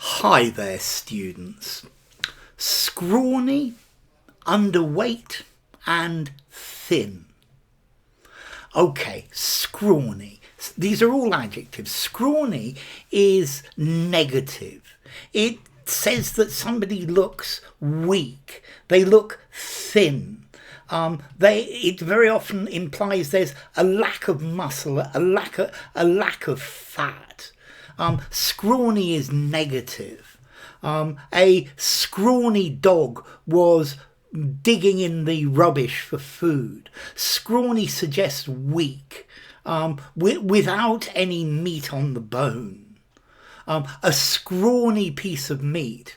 Hi there, students. Scrawny, underweight, and thin. Okay, scrawny. These are all adjectives. Scrawny is negative. It says that somebody looks weak. They look thin. It very often implies there's a lack of muscle, a lack of fat. Scrawny is negative. A scrawny dog was digging in the rubbish for food. Scrawny suggests weak, without any meat on the bone. A scrawny piece of meat,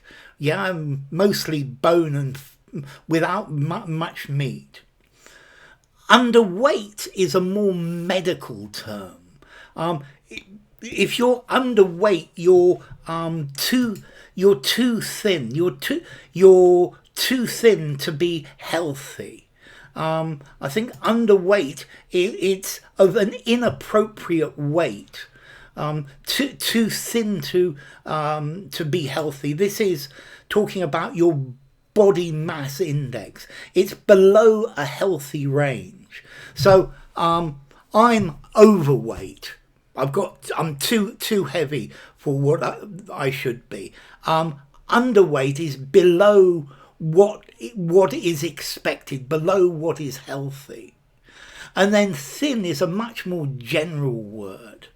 mostly bone and without much meat. Underweight is a more medical term. If you're underweight, you're too thin. You're too thin to be healthy. I think underweight, it's of an inappropriate weight. Too thin to be healthy. This is talking about your body mass index. It's below a healthy range. So I'm overweight. I'm too heavy for what I should be. Underweight is below what is expected, below what is healthy. And then thin is a much more general word.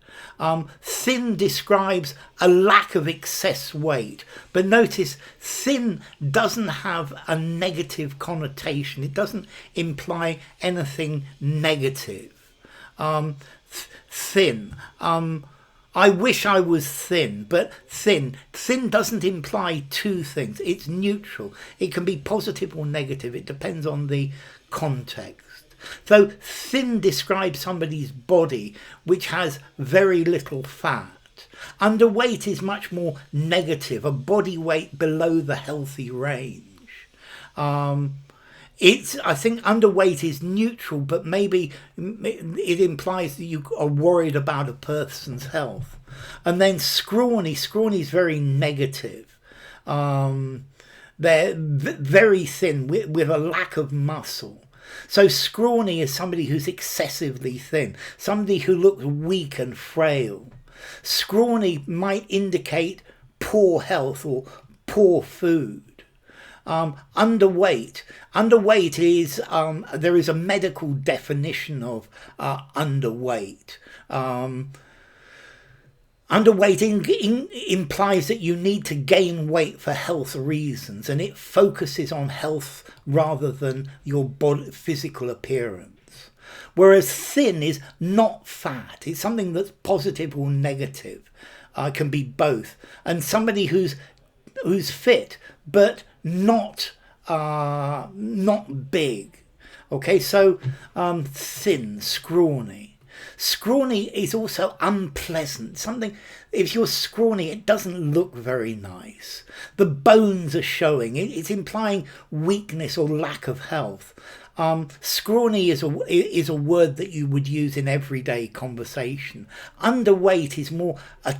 Thin describes a lack of excess weight, but notice thin doesn't have a negative connotation. It doesn't imply anything negative. Thin. I wish I was thin, but thin doesn't imply two things. It's neutral. It can be positive or negative. It depends on the context. So thin describes somebody's body which has very little fat. Underweight is much more negative, a body weight below the healthy range. I think underweight is neutral, but maybe it implies that you are worried about a person's health. And then scrawny is very negative. They're very thin with a lack of muscle. So scrawny is somebody who's excessively thin, somebody who looks weak and frail. Scrawny might indicate poor health or poor food. Underweight is, there is a medical definition of underweight. Underweight implies that you need to gain weight for health reasons, and it focuses on health rather than your body, physical appearance. Whereas thin is not fat. It's something that's positive or negative. Can be both. And somebody who's fit but not big. Okay, so thin, scrawny. Scrawny is also unpleasant. Something, if you're scrawny, it doesn't look very nice. The bones are showing. It's implying weakness or lack of health. Scrawny is a word that you would use in everyday conversation. Underweight is more a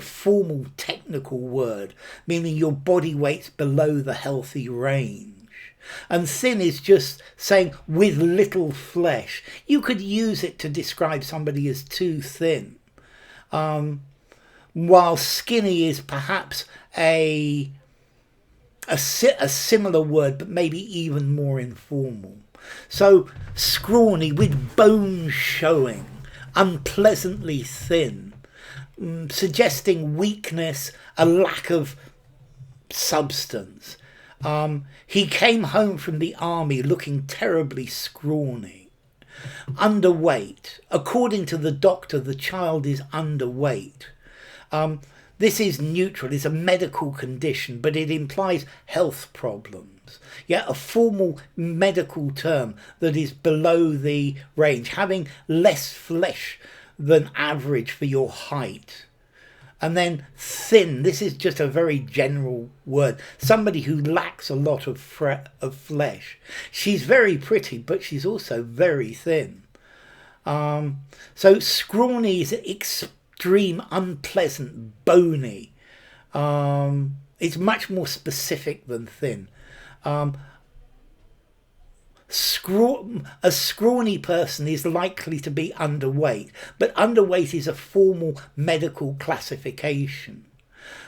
formal technical word, meaning your body weight's below the healthy range. And thin is just saying with little flesh. You could use it to describe somebody as too thin. While skinny is perhaps a similar word, but maybe even more informal. So scrawny with bones showing, unpleasantly thin, suggesting weakness, a lack of substance. He came home from the army looking terribly scrawny. Underweight. According to the doctor, the child is underweight. This is neutral. It's a medical condition, but it implies health problems. A formal medical term that is below the range, having less flesh than average for your height. And then thin, this is just a very general word. Somebody who lacks a lot of flesh. She's very pretty, but she's also very thin. So scrawny is extreme, unpleasant, bony. It's much more specific than thin. A scrawny person is likely to be underweight, but underweight is a formal medical classification.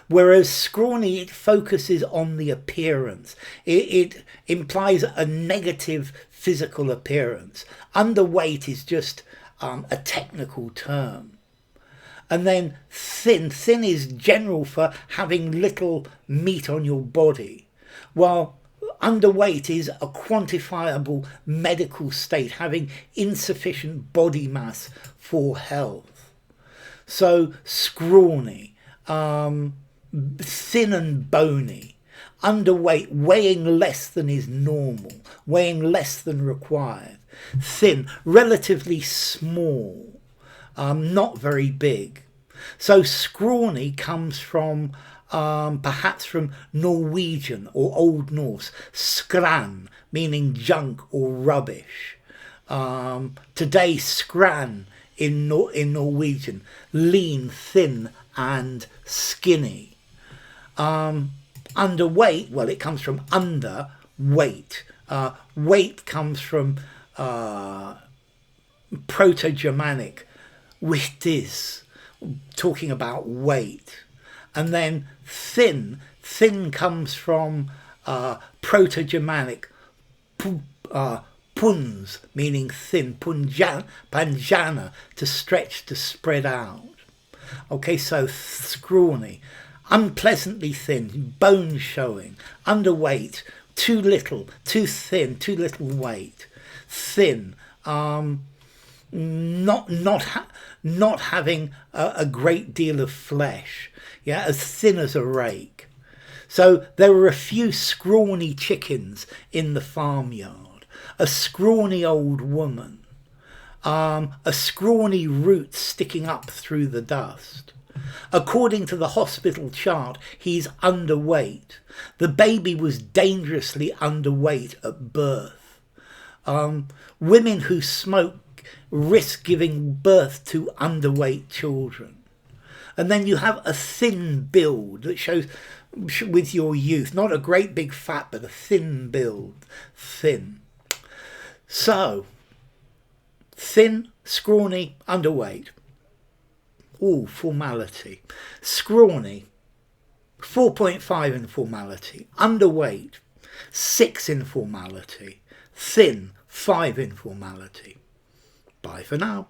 Whereas scrawny, it focuses on the appearance. It implies a negative physical appearance. Underweight is just a technical term. And then thin. Thin is general for having little meat on your body, while underweight is a quantifiable medical state, having insufficient body mass for health. So scrawny, thin and bony. Underweight, weighing less than is normal, weighing less than required. Thin, relatively small, not very big. So scrawny comes from perhaps from Norwegian or Old Norse, skran, meaning junk or rubbish. Today, skran in Norwegian, lean, thin and skinny. Underweight, well, it comes from under, weight. Weight comes from Proto-Germanic, wichtis, talking about weight. And then thin comes from Proto-Germanic, puns, meaning thin, panjana, to stretch, to spread out. Okay, so scrawny, unpleasantly thin, bones showing. Underweight, too little, too thin, too little weight. Thin, not having a great deal of flesh. Yeah, as thin as a rake. So there were a few scrawny chickens in the farmyard, a scrawny old woman, a scrawny root sticking up through the dust. According to the hospital chart, he's underweight. The baby was dangerously underweight at birth. Women who smoke risk giving birth to underweight children. And then you have a thin build that shows with your youth, not a great big fat, but a thin build, thin. So, thin, scrawny, underweight. All formality. Scrawny, 4.5 in formality. Underweight, 6 in formality. Thin, 5 in formality. Bye for now.